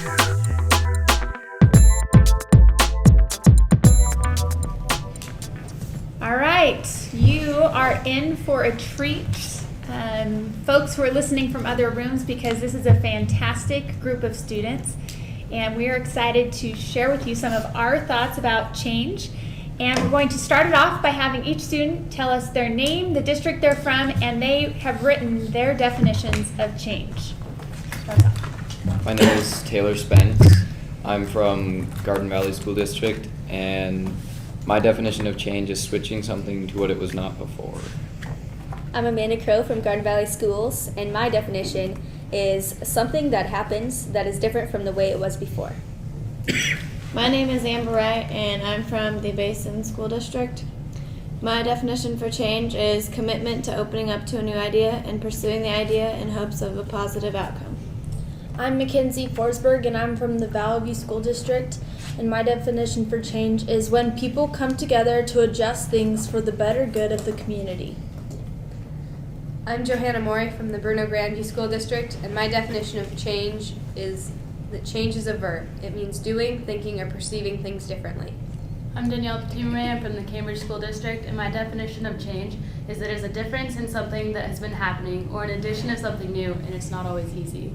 All right, you are in for a treat, folks who are listening from other rooms, because this is a fantastic group of students, and we are excited to share with you some of our thoughts about change. And we're going to start it off by having each student tell us their name, the district they're from, and they have written their definitions of change. Start off. My name is Taylor Spanx. I'm from Garden Valley School District, and my definition of change is switching something to what it was not before. I'm Amanda Crow from Garden Valley Schools, and my definition is something that happens that is different from the way it was before. My name is Amber Wright, and I'm from the Basin School District. My definition for change is commitment to opening up to a new idea and pursuing the idea in hopes of a positive outcome. I'm Mackenzie Forsberg, and I'm from the Valley View School District, and my definition for change is when people come together to adjust things for the better good of the community. I'm Johanna Mori from the Bruno Grandview School District, and my definition of change is that change is a verb. It means doing, thinking, or perceiving things differently. I'm Danielle Timmerman from the Cambridge School District, and my definition of change is that it's a difference in something that has been happening or an addition of something new, and it's not always easy.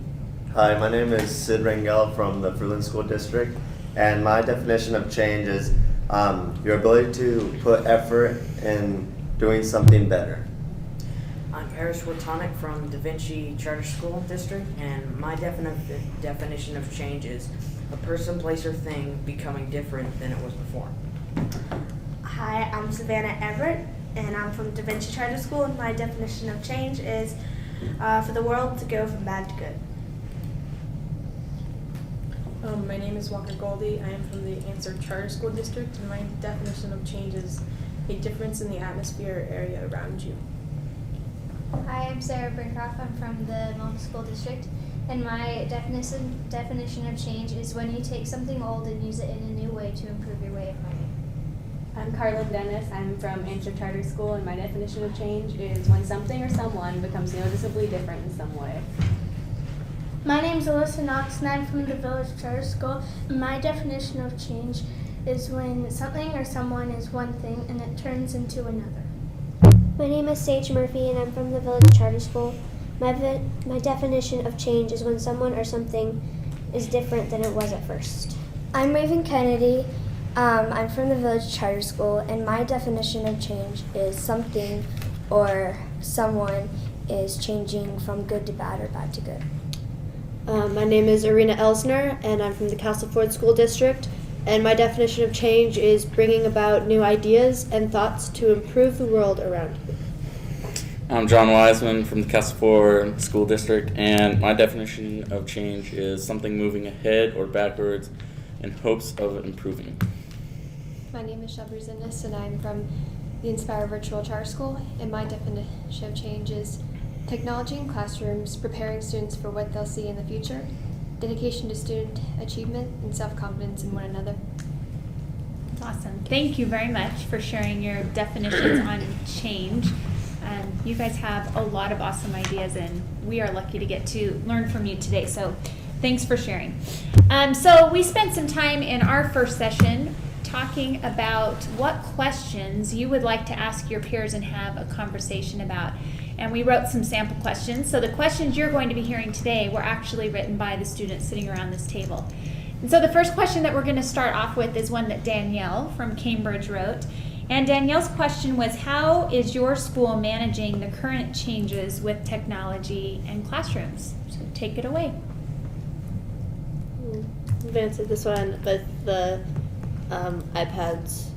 Hi, my name is Sid Rangel from the Fruitland School District, and my definition of change is your ability to put effort in doing something better. I'm Eric Schwartonic from Da Vinci Charter School District, and my definition of change is a person, place, or thing becoming different than it was before. Hi, I'm Savannah Everett, and I'm from Da Vinci Charter School, and my definition of change is for the world to go from bad to good. My name is Walker Goldie. I am from the Answer Charter School District, and my definition of change is a difference in the atmosphere or area around you. Hi, I'm Sarah Brincroft. I'm from the Milton School District, and my definition of change is when you take something old and use it in a new way to improve your way of learning. I'm Carlin Dennis. I'm from Answer Charter School, and my definition of change is when something or someone becomes noticeably different in some way. My name is Alyssa Knox, and I'm from the Village Charter School, and my definition of change is when something or someone is one thing and it turns into another. My name is Sage Murphy, and I'm from the Village Charter School. My definition of change is when someone or something is different than it was at first. I'm Raven Kennedy. I'm from the Village Charter School, and my definition of change is something or someone is changing from good to bad or bad to good. My name is Arena Elsner, and I'm from the Castleford School District. And my definition of change is bringing about new ideas and thoughts to improve the world around you. I'm John Wiseman from the Castleford School District, and my definition of change is something moving ahead or backwards in hopes of improving. My name is Shelby Zinnis, and I'm from the Inspire Virtual Charter School, and my definition of change is technology in classrooms, preparing students for what they'll see in the future, dedication to student achievement, and self-confidence in one another. Awesome. Thank you very much for sharing your definitions on change. You guys have a lot of awesome ideas, and we are lucky to get to learn from you today. So thanks for sharing. So we spent some time in our first session talking about what questions you would like to ask your peers and have a conversation about. And we wrote some sample questions. So the questions you're going to be hearing today were actually written by the students sitting around this table. And so the first question that we're going to start off with is one that Danielle from Cambridge wrote. And Danielle's question was, how is your school managing the current changes with technology and classrooms? So take it away. I've answered this one with the iPads.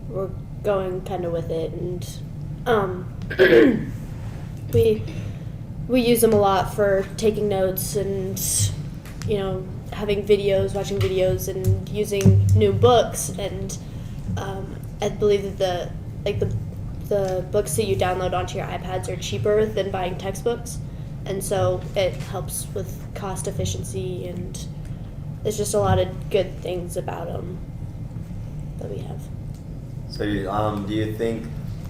We're going kind of with it, and we use them a lot for taking notes and having videos, watching videos, and using new books. And I believe that the books that you download onto your iPads are cheaper than buying textbooks, and so it helps with cost efficiency, and there's just a lot of good things about them that we have. So do you think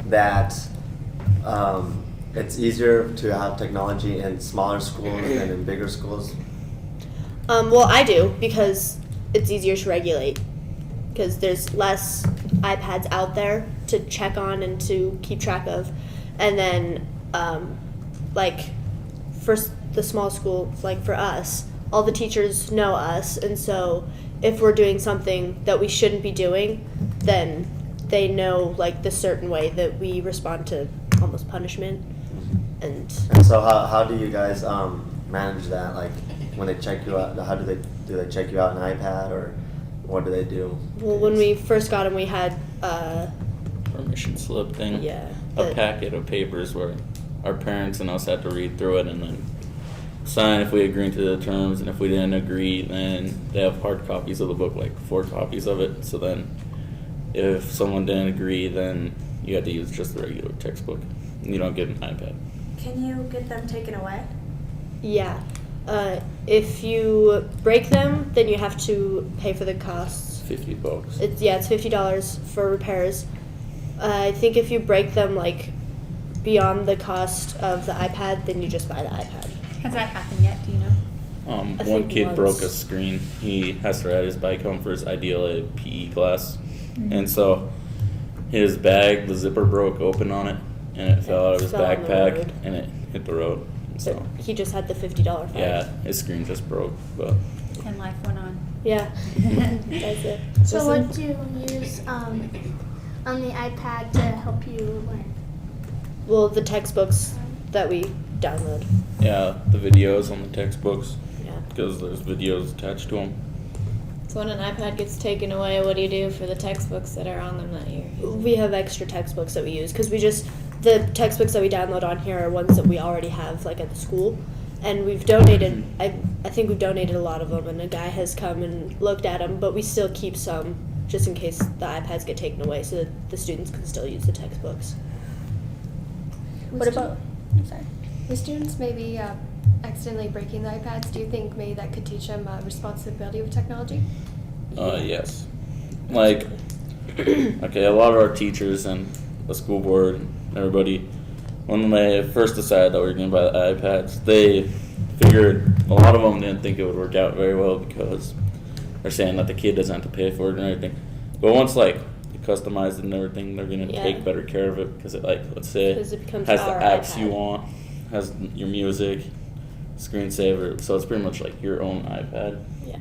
that it's easier to have technology in smaller schools than in bigger schools? Well, I do because it's easier to regulate because there's less iPads out there to check on and to keep track of. And then, like, for the small school, like for us, all the teachers know us. And so if we're doing something that we shouldn't be doing, then they know, like, the certain way that we respond to almost punishment. And so how do you guys manage that? Like, when they check you out, how do they check you out an iPad, or what do they do? Well, when we first got them, we had permission slip thing. Yeah. A packet of papers where our parents and us had to read through it and then sign if we agreed to the terms, and if we didn't agree, then they have hard copies of the book, like 4 copies of it. So then if someone didn't agree, then you had to use just the regular textbook. And you don't get an iPad. Can you get them taken away? Yeah. If you break them, then you have to pay for the costs. $50. It's $50 for repairs. I think if you break them like beyond the cost of the iPad, then you just buy the iPad. Has that happened yet? Do you know? One kid broke a screen. He has to ride his bike home for his ideal PE class, and so his bag, the zipper broke open on it, and it fell out of his backpack, and it hit the road. So he just had the $50 fine. Yeah, his screen just broke, but And life went on. Yeah, that's it. So what do you use on the iPad to help you learn? Well, the textbooks that we download. yeah, the videos on the textbooks. Yeah. Because there's videos attached to them. So when an iPad gets taken away, what do you do for the textbooks that are on them that year? We have extra textbooks that we use because the textbooks that we download on here are ones that we already have like at the school, and we've donated. I think we've donated a lot of them, and a guy has come and looked at them, but we still keep some just in case the iPads get taken away, so that the students can still use the textbooks. I'm sorry. With students maybe accidentally breaking the iPads, do you think maybe that could teach them responsibility with technology? Yes. Like, okay, a lot of our teachers and the school board and everybody, when they first decided that we were going to buy the iPads, they figured a lot of them didn't think it would work out very well because they're saying that the kid doesn't have to pay for it and everything. But once, like, you customize it and everything, they're going to take better care of it because it, like, let's say, has the apps you want, has your music, screensaver, so it's pretty much like your own iPad. Yeah.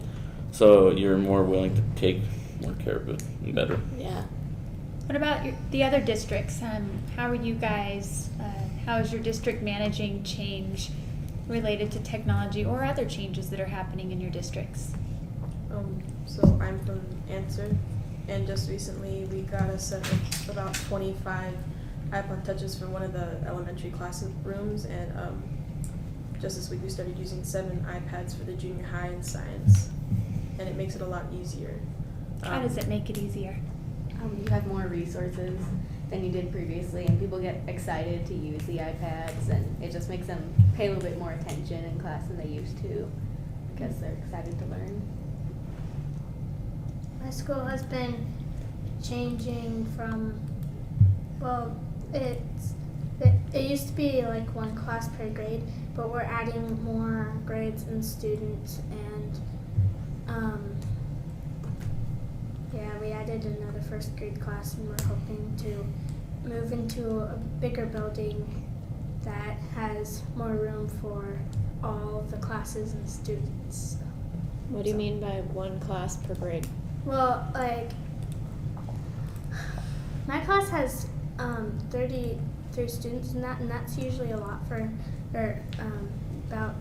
So you're more willing to take more care of it and better. Yeah. What about the other districts? How are you guys, how is your district managing change related to technology or other changes that are happening in your districts? So I'm from Answer, and just recently we got a set of about 25 iPod touches for one of the elementary classrooms, and just this week we started using 7 iPads for the junior high in science, and it makes it a lot easier. How does it make it easier? You have more resources than you did previously, and people get excited to use the iPads, and it just makes them pay a little bit more attention in class than they used to because they're excited to learn. My school has been changing from, well, it used to be like 1 class per grade, but we're adding more grades and students, and we added another 1st grade class, and we're hoping to move into a bigger building that has more room for all of the classes and students. What do you mean by 1 class per grade? Well, like, my class has 33 students in that, and that's usually a lot for, or about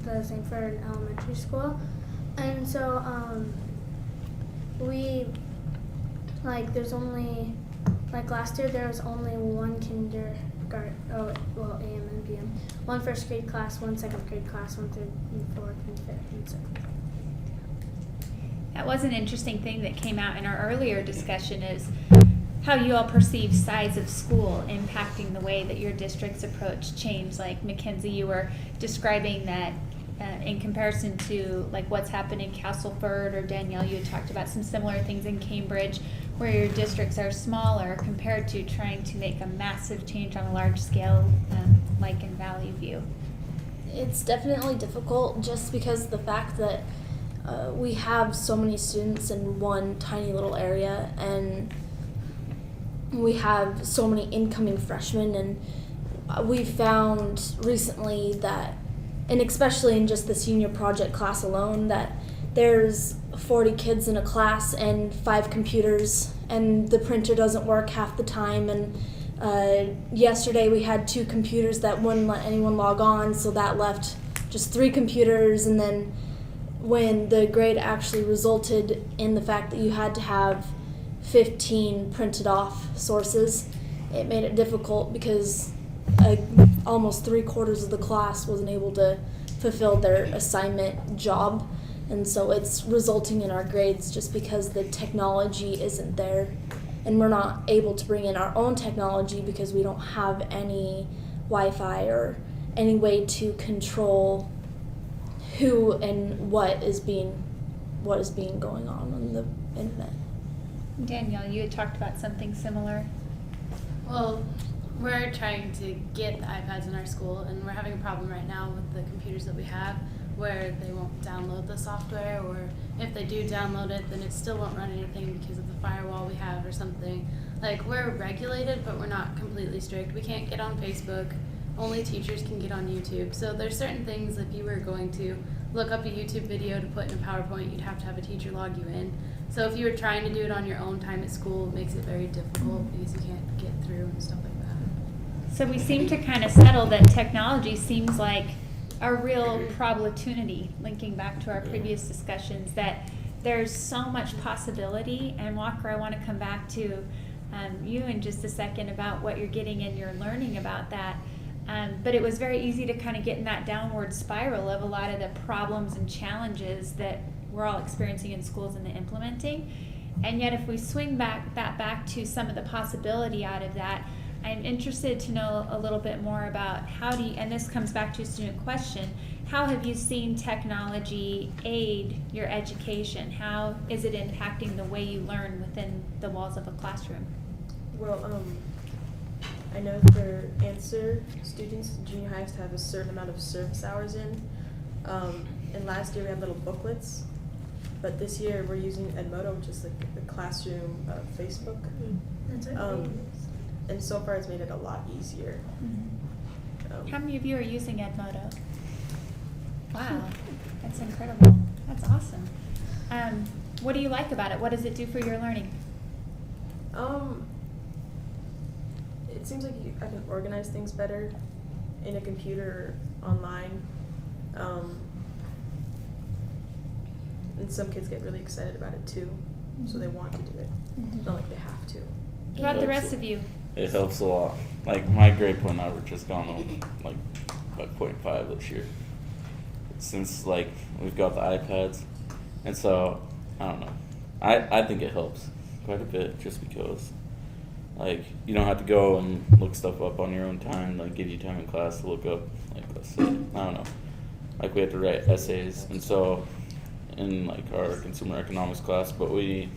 the same for an elementary school. And so there's only, like last year there was only 1 kindergarten, AM and PM, 1 1st grade class, 1 2nd grade class, 1 3rd and 4th and 5th and 6th. That was an interesting thing that came out in our earlier discussion is how you all perceive size of school impacting the way that your districts approach change. Like Mackenzie, you were describing that in comparison to like what's happened in Castleford, or Danielle, you had talked about some similar things in Cambridge where your districts are smaller compared to trying to make a massive change on a large scale like in Valley View. It's definitely difficult just because the fact that we have so many students in one tiny little area, and we have so many incoming freshmen, and we found recently that, and especially in just the senior project class alone, that there's 40 kids in a class and 5 computers, and the printer doesn't work half the time. And yesterday we had 2 computers that wouldn't let anyone log on, so that left just 3 computers. And then when the grade actually resulted in the fact that you had to have 15 printed off sources, it made it difficult because almost 3/4 of the class wasn't able to fulfill their assignment job. And so it's resulting in our grades just because the technology isn't there, and we're not able to bring in our own technology because we don't have any Wi-Fi or any way to control who and what is being going on the internet. Danielle, you had talked about something similar. Well, we're trying to get the iPads in our school, and we're having a problem right now with the computers that we have where they won't download the software, or if they do download it, then it still won't run anything because of the firewall we have or something. Like, we're regulated, but we're not completely strict. We can't get on Facebook. Only teachers can get on YouTube. So there's certain things, if you were going to look up a YouTube video to put in a PowerPoint, you'd have to have a teacher log you in. So if you were trying to do it on your own time at school, it makes it very difficult because you can't get through and stuff like that. So we seem to kind of settle that technology seems like a real opportunity, linking back to our previous discussions, that there's so much possibility. And Walker, I want to come back to you in just a second about what you're getting and you're learning about that. But it was very easy to kind of get in that downward spiral of a lot of the problems and challenges that we're all experiencing in schools and the implementing. And yet if we swing back to some of the possibility out of that, I'm interested to know a little bit more about how do you, and this comes back to a student question, how have you seen technology aid your education? How is it impacting the way you learn within the walls of a classroom? Well, I know for answer, students in junior high have to have a certain amount of service hours in. And last year we had little booklets, but this year we're using Edmodo, which is like the classroom Facebook. That's and so far it's made it a lot easier. How many of you are using Edmodo? Wow, that's incredible. That's awesome. What do you like about it? What does it do for your learning? It seems like I can organize things better in a computer or online. And some kids get really excited about it too, so they want to do it. It's not like they have to. What about the rest of you? It helps a lot. Like, my grade point average has gone up like by 0.5 this year since like we've got the iPads, and so I don't know. I think it helps quite a bit just because like you don't have to go and look stuff up on your own time. Like, give you time in class to look up, like, let's say, I don't know, like we have to write essays, and so in like our consumer economics class, but we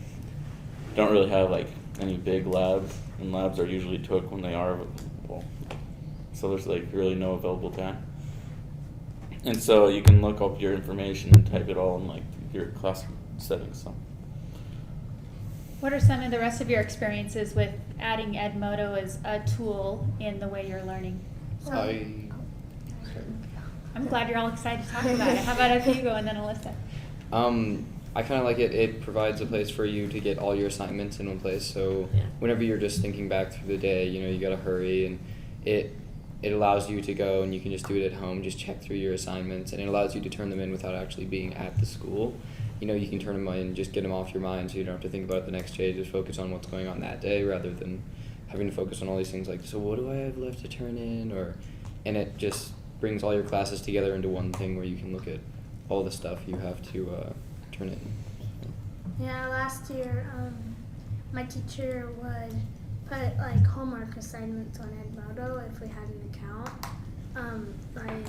don't really have like any big labs, and labs are usually took when they are, well, so there's like really no available time. And so you can look up your information and type it all in like your classroom settings. So. What are some of the rest of your experiences with adding Edmodo as a tool in the way you're learning? I'm glad you're all excited to talk about it. How about Hugo and then Alyssa? I kind of like it. It provides a place for you to get all your assignments in one place. So whenever you're just thinking back through the day, you got to hurry, and it allows you to go and you can just do it at home, just check through your assignments, and it allows you to turn them in without actually being at the school. You can turn them in, just get them off your mind so you don't have to think about it the next day, just focus on what's going on that day rather than having to focus on all these things like, so what do I have left to turn in? And it just brings all your classes together into one thing where you can look at all the stuff you have to turn in. Yeah, last year my teacher would put like homework assignments on Edmodo if we had an account. Like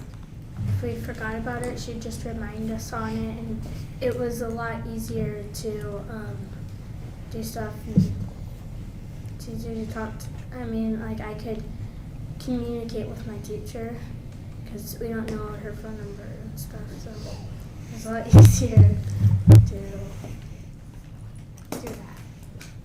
if we forgot about it, she'd just remind us on it, and it was a lot easier to do stuff. It's easier to talk to, I could communicate with my teacher because we don't know her phone number and stuff. So it's a lot easier to do that.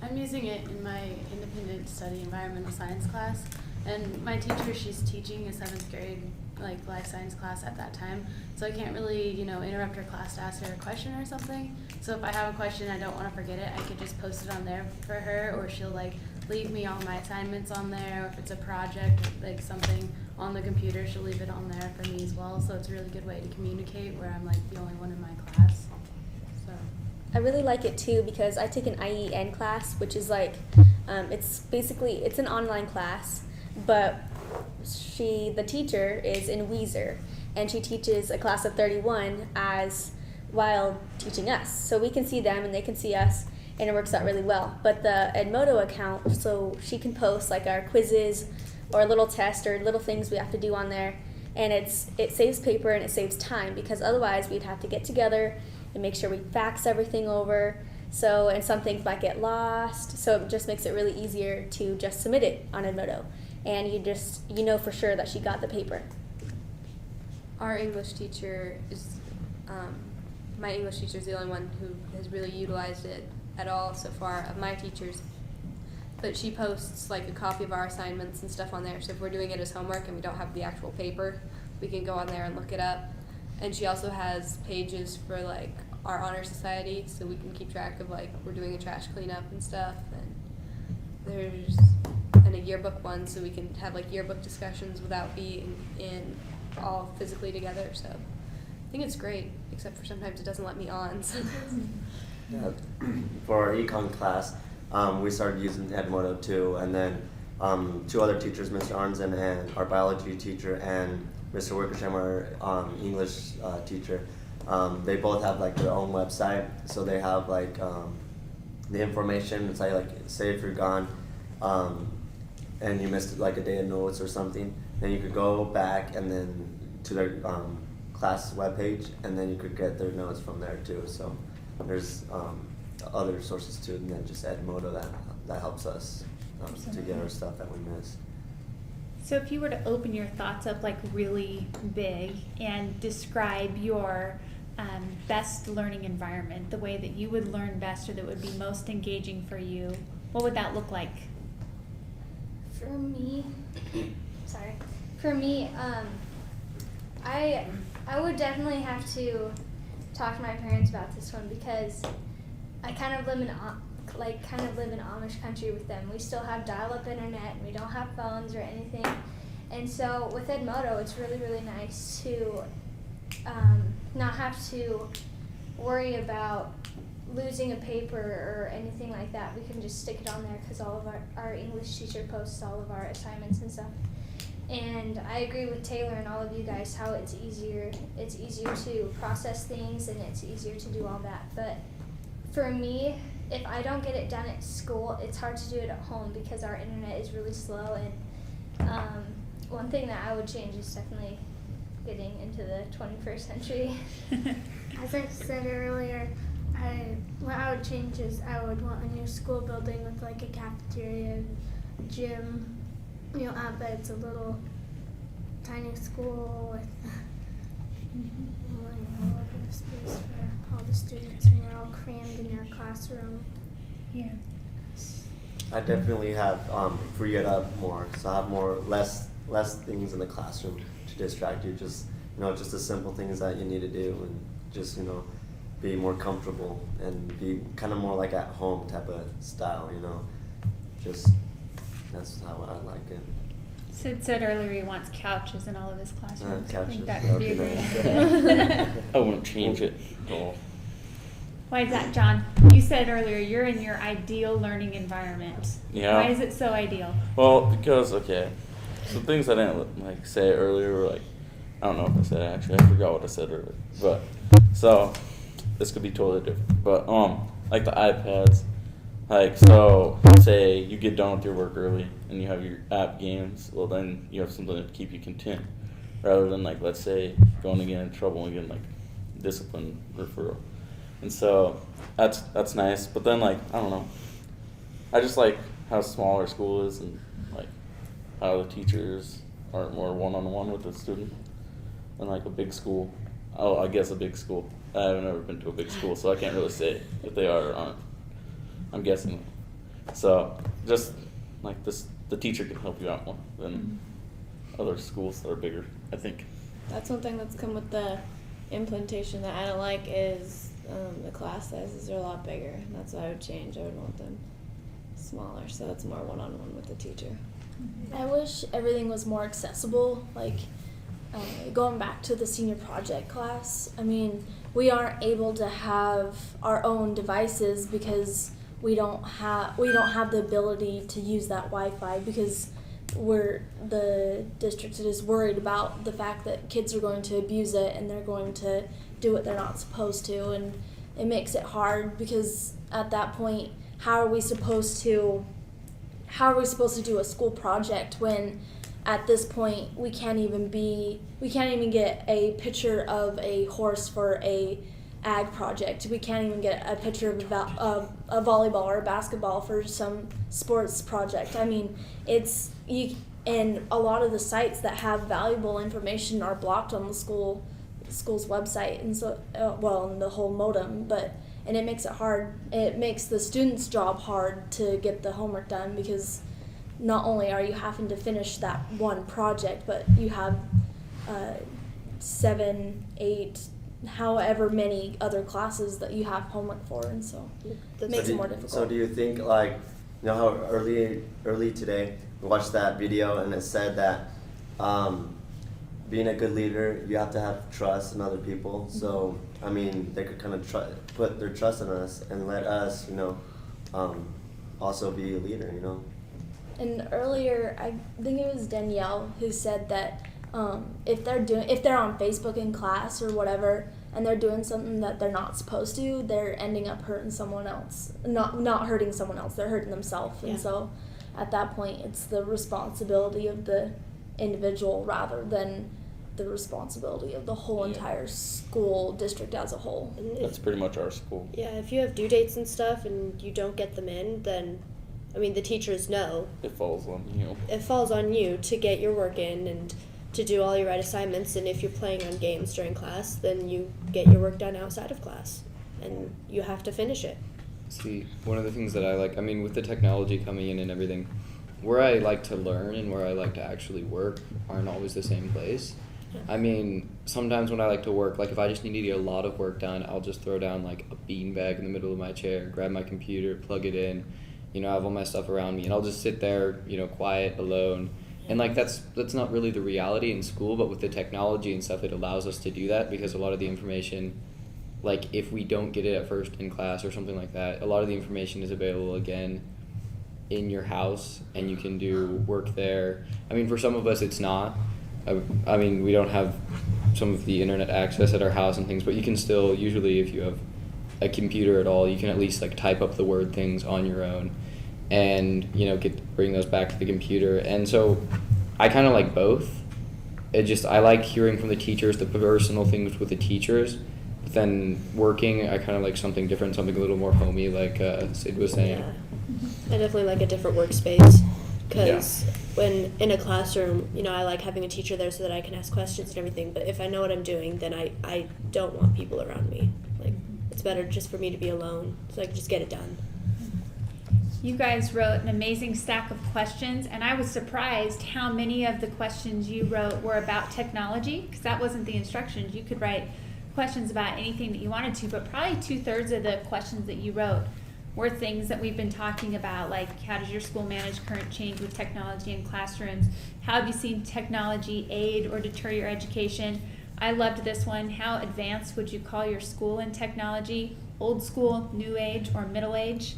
I'm using it in my independent study environmental science class, and my teacher, she's teaching a 7th grade like life science class at that time, so I can't really, you know, interrupt her class to ask her a question or something. So if I have a question, I don't want to forget it, I could just post it on there for her, or she'll like leave me all my assignments on there, or if it's a project, like something on the computer, she'll leave it on there for me as well. So it's a really good way to communicate where I'm like the only one in my class. So I really like it too because I take an IEN class, which is like, it's an online class, but the teacher is in Weezer, and she teaches a class of 31 while teaching us. So we can see them and they can see us, and it works out really well. But the Edmodo account, so she can post like our quizzes or a little test or little things we have to do on there, and it saves paper and it saves time, because otherwise we'd have to get together and make sure we fax everything over. So, and some things might get lost, so it just makes it really easier to just submit it on Edmodo, and you know for sure that she got the paper. Our English teacher is, my English teacher is the only one who has really utilized it at all so far of my teachers. But she posts like a copy of our assignments and stuff on there, so if we're doing it as homework and we don't have the actual paper, we can go on there and look it up. And she also has pages for like our honor society, so we can keep track of like we're doing a trash cleanup and stuff. And there's a yearbook one, so we can have like yearbook discussions without being in all physically together. So I think it's great, except for sometimes it doesn't let me on. So. Yeah. For our econ class, we started using Edmodo too, and then 2 other teachers, Mr. Arnzen and our biology teacher, and Mr. Wickersham, our English teacher, they both have like their own website, so they have like the information. It's like say if you're gone and you missed like a day of notes or something, then you could go back and then to their class webpage, and then you could get their notes from there too. So there's other sources too, and then just Edmodo that helps us to get our stuff that we missed. So if you were to open your thoughts up like really big and describe your best learning environment, the way that you would learn best or that would be most engaging for you, what would that look like? For me, I would definitely have to talk to my parents about this one, because I kind of live in Amish country with them. We still have dial-up internet, and we don't have phones or anything. And so with Edmodo, it's really, really nice to not have to worry about losing a paper or anything like that. We can just stick it on there because all of our English teacher posts all of our assignments and stuff. And I agree with Taylor and all of you guys how it's easier to process things, and it's easier to do all that. But for me, if I don't get it done at school, it's hard to do it at home because our internet is really slow. And one thing that I would change is definitely getting into the 21st century. As I said earlier, what I would change is I would want a new school building with like a cafeteria, gym. But it's a little tiny school with a little bit of space for all the students, and we're all crammed in our classroom. Yeah. I definitely have free it up more, so I have less things in the classroom to distract you. Just just the simple things that you need to do, and just be more comfortable and be kind of more like at home type of style. Just that's how I like it. Sid said earlier he wants couches in all of his classrooms. I think that couches, could be a great idea. I wouldn't change it at all. Why is that, John? You said earlier you're in your ideal learning environment. Yeah. Why is it so ideal? Well, because some things I didn't say earlier were I don't know if I said it actually. I forgot what I said earlier. But so this could be totally different. But like the iPads. So say you get done with your work early and you have your app games, well then you have something to keep you content, rather than let's say going to get in trouble and getting discipline referral. And so that's nice. But then I don't know, I just like how small our school is, and how the teachers aren't more one-on-one with the student than a big school. I guess a big school. I've never been to a big school, so I can't really say if they are or aren't. I'm guessing. So just like this, the teacher can help you out more than other schools that are bigger, I think. That's one thing that's come with the implementation that I don't like is the class sizes are a lot bigger. That's what I would change. I would want them smaller, so it's more one-on-one with the teacher. I wish everything was more accessible, like going back to the senior project class. I mean, we aren't able to have our own devices because we don't have the ability to use that Wi-Fi because the district is worried about the fact that kids are going to abuse it and they're going to do what they're not supposed to, and it makes it hard because at that point, how are we supposed to do a school project when at this point we can't even get a picture of a horse for a ag project. We can't even get a picture of a volleyball or a basketball for some sports project. I mean, and a lot of the sites that have valuable information are blocked on the school's website, and so in the whole modem. And it makes it hard. It makes the students' job hard to get the homework done because not only are you having to finish that one project, but you have 7, 8, however many other classes that you have homework for, and so it makes it more difficult. So do you think, like, you know how early today we watched that video and it said that being a good leader, you have to have trust in other people. Mm-hmm. So I mean, they could kind of put their trust in us and let us, also be a leader, And earlier, I think it was Danielle who said that if they're on Facebook in class or whatever, and they're doing something that they're not supposed to, they're ending up hurting someone else. Not hurting someone else, they're hurting themselves. Yeah. And so at that point, it's the responsibility of the individual rather than the responsibility of the whole entire school district as a whole. That's pretty much our school. Yeah, if you have due dates and stuff and you don't get them in, then the teachers know. It falls on you. It falls on you to get your work in and to do all your right assignments, and if you're playing on games during class, then you get your work done outside of class, and you have to finish it. See, one of the things that I like, with the technology coming in and everything, where I like to learn and where I like to actually work aren't always the same place. Yeah. Sometimes when I like to work, like if I just need to get a lot of work done, I'll just throw down like a beanbag in the middle of my chair, grab my computer, plug it in, I have all my stuff around me, and I'll just sit there, quiet, alone. And like that's not really the reality in school, but with the technology and stuff, it allows us to do that because a lot of the information, like if we don't get it at first in class or something like that, a lot of the information is available again in your house, and you can do work there. For some of us it's not. We don't have some of the internet access at our house and things, but you can still, usually if you have a computer at all, you can at least like type up the word things on your own and, bring those back to the computer. And so I kind of like both. I like hearing from the teachers, the personal things with the teachers, but then working, I kind of like something different, something a little more homey, like Sid was saying. Yeah. I definitely like a different workspace. Because when in a classroom, I like having a teacher there so that I can ask questions and everything. But if I know what I'm doing, then I don't want people around me. Like, it's better just for me to be alone so I can just get it done. You guys wrote an amazing stack of questions, and I was surprised how many of the questions you wrote were about technology, because that wasn't the instructions. You could write questions about anything that you wanted to, but probably 2/3 of the questions that you wrote were things that we've been talking about, like how does your school manage current change with technology in classrooms? How have you seen technology aid or deter your education? I loved this one. How advanced would you call your school in technology? Old school, new age, or middle age?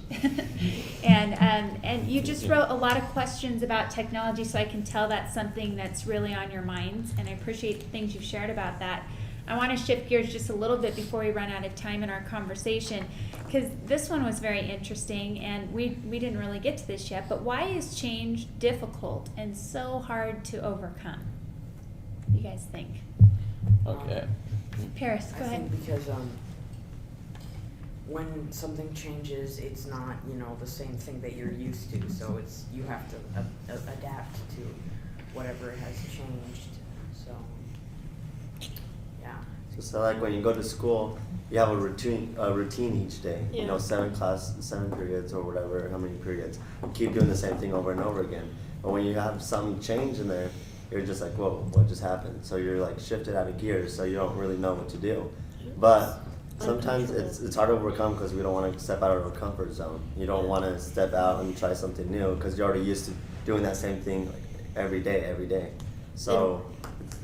And you just wrote a lot of questions about technology, so I can tell that's something that's really on your minds, and I appreciate the things you've shared about that. I want to shift gears just a little bit before we run out of time in our conversation, because this one was very interesting, and we didn't really get to this yet, but why is change difficult and so hard to overcome? You guys think? Okay. Paris, go ahead. I think because when something changes, it's not, the same thing that you're used to, so you have to adapt to whatever has changed. So, yeah. So like when you go to school, you have a routine each day. Yeah. You know, 7 periods or whatever, how many periods. You keep doing the same thing over and over again. But when you have some change in there, you're just like, whoa, what just happened? So you're like shifted out of gears, so you don't really know what to do. But sometimes it's hard to overcome because we don't want to step out of our comfort zone. You don't want to step out and try something new because you're already used to doing that same thing like every day. So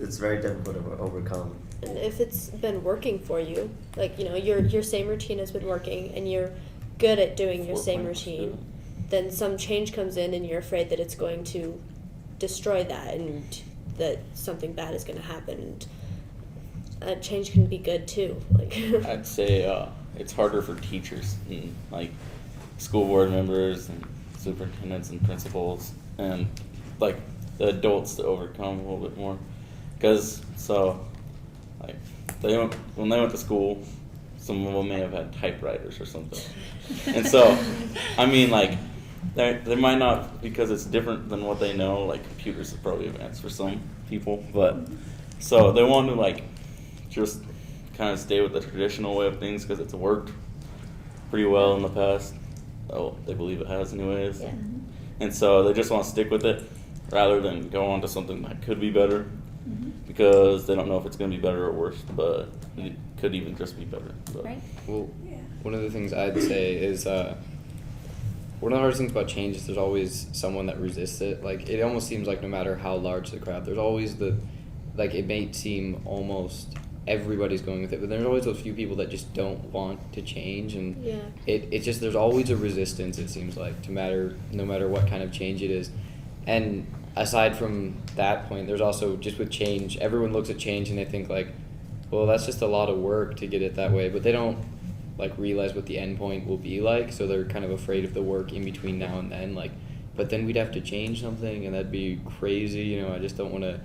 it's very difficult to overcome. And if it's been working for you, like, you know, your same routine has been working and you're good at doing your same routine, then some change comes in and you're afraid that it's going to destroy that and that something bad is going to happen. And change can be good too. Like I'd say it's harder for teachers and like school board members and superintendents and principals and like the adults to overcome a little bit more. Because like when they went to school, some of them may have had typewriters or something. And so, I mean, like, they might not, because it's different than what they know, like computers are probably advanced for some people, but so they want to like just kind of stay with the traditional way of things because it's worked pretty well in the past. Oh, they believe it has anyways. Yeah. And so they just want to stick with it rather than go on to something that could be better because they don't know if it's going to be better or worse, but it could even just be better. But. Right. Well, one of the things I'd say is one of the hardest things about change is there's always someone that resists it. Like, it almost seems like no matter how large the crowd, there's always it may seem almost everybody's going with it, but there's always those few people that just don't want to change, and it's just there's always a resistance, it seems like, no matter what kind of change it is. And aside from that point, there's also just with change, everyone looks at change and they think like, well, that's just a lot of work to get it that way, but they don't like realize what the end point will be like, so they're kind of afraid of the work in between now and then, like, but then we'd have to change something and that'd be crazy, you know. I just don't want to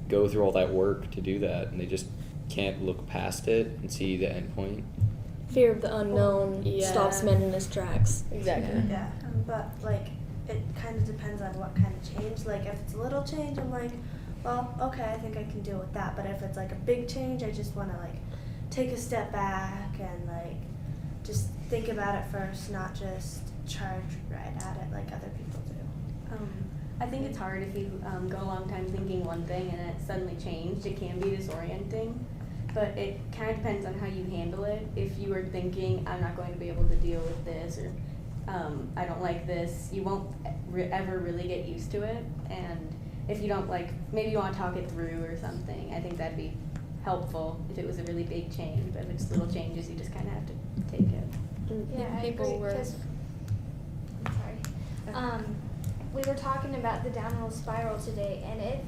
go through all that work to do that, and they just can't look past it and see the end point. Fear of the unknown stops men in his tracks. Exactly. Yeah, but like it kind of depends on what kind of change. Like if it's a little change, I'm like, well, okay, I think I can deal with that. But if it's like a big change, I just want to like take a step back and like just think about it first, not just charge right at it like other people do. I think it's hard if you go a long time thinking one thing and it suddenly changed. It can be disorienting, but it kind of depends on how you handle it. If you were thinking, I'm not going to be able to deal with this, or I don't like this, you won't ever really get used to it. And if you don't like, maybe you want to talk it through or something, I think that'd be helpful if it was a really big change. But if it's little changes, you just kind of have to take it. Yeah, I agree, 'cause I'm sorry. We were talking about the downward spiral today, and it,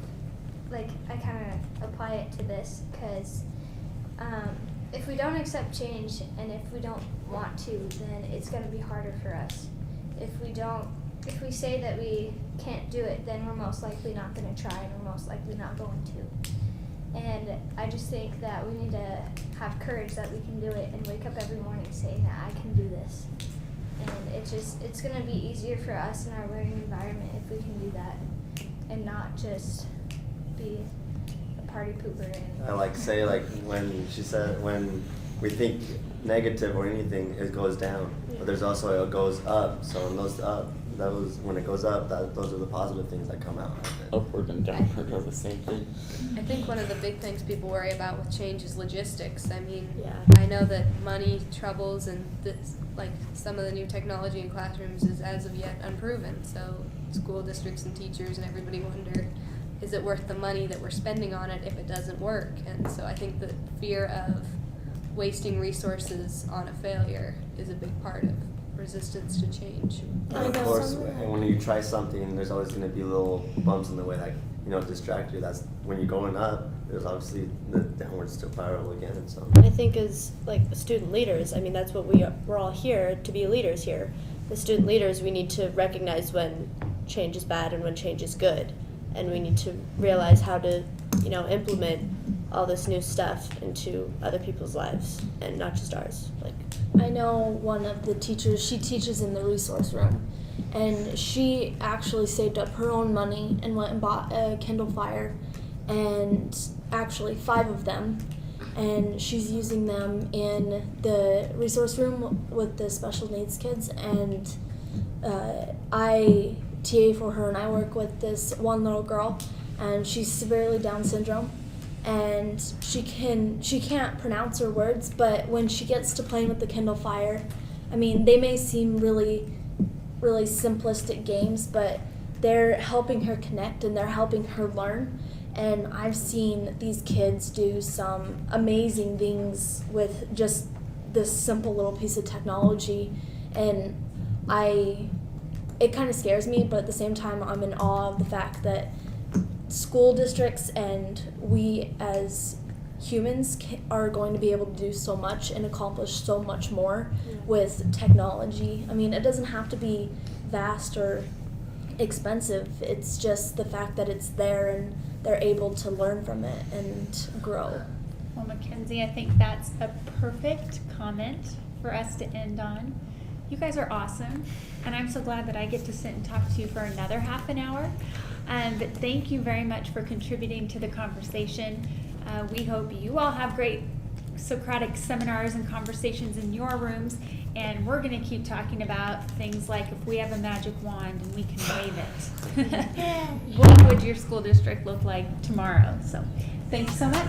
like, I kind of apply it to this, because if we don't accept change and if we don't want to, then it's going to be harder for us. If we say that we can't do it, then we're most likely not going to try, and we're most likely not going to. And I just think that we need to have courage that we can do it and wake up every morning saying that I can do this. And it's going to be easier for us in our learning environment if we can do that and not just be a party pooper. I like say like when she said when we think negative or anything, it goes down. But there's also it goes up. So when when it goes up, those are the positive things that come out. Upward and downward are the same thing. I think one of the big things people worry about with change is logistics. I mean, Yeah. I know that money troubles and like some of the new technology in classrooms is as of yet unproven. So school districts and teachers and everybody wonder, is it worth the money that we're spending on it if it doesn't work? And so I think the fear of wasting resources on a failure is a big part of resistance to change. And of course, when you try something, there's always going to be little bumps in the way that distract you. That's when you're going up. There's obviously the downward spiral again. And so I think as like student leaders, I mean that's what we're all here to be leaders here. As student leaders, we need to recognize when change is bad and when change is good, and we need to realize how to implement all this new stuff into other people's lives and not just ours. Like, I know one of the teachers, she teaches in the resource room, and she actually saved up her own money and went and bought a Kindle Fire, and actually 5 of them, and she's using them in the resource room with the special needs kids. And I TA for her, and I work with this one little girl, and she's severely Down syndrome, and she can't pronounce her words, but when she gets to playing with the Kindle Fire, I mean, they may seem really, really simplistic games, but they're helping her connect and they're helping her learn. And I've seen these kids do some amazing things with just this simple little piece of technology, and it kind of scares me, but at the same time I'm in awe of the fact that school districts and we as humans are going to be able to do so much and accomplish so much more with technology. I mean, it doesn't have to be vast or expensive. It's just the fact that it's there and they're able to learn from it and grow. Well, Mackenzie, I think that's a perfect comment for us to end on. You guys are awesome, and I'm so glad that I get to sit and talk to you for another half an hour. But thank you very much for contributing to the conversation. We hope you all have great Socratic seminars and conversations in your rooms, and we're going to keep talking about things like if we have a magic wand and we can wave it. What would your school district look like tomorrow? So thanks so much.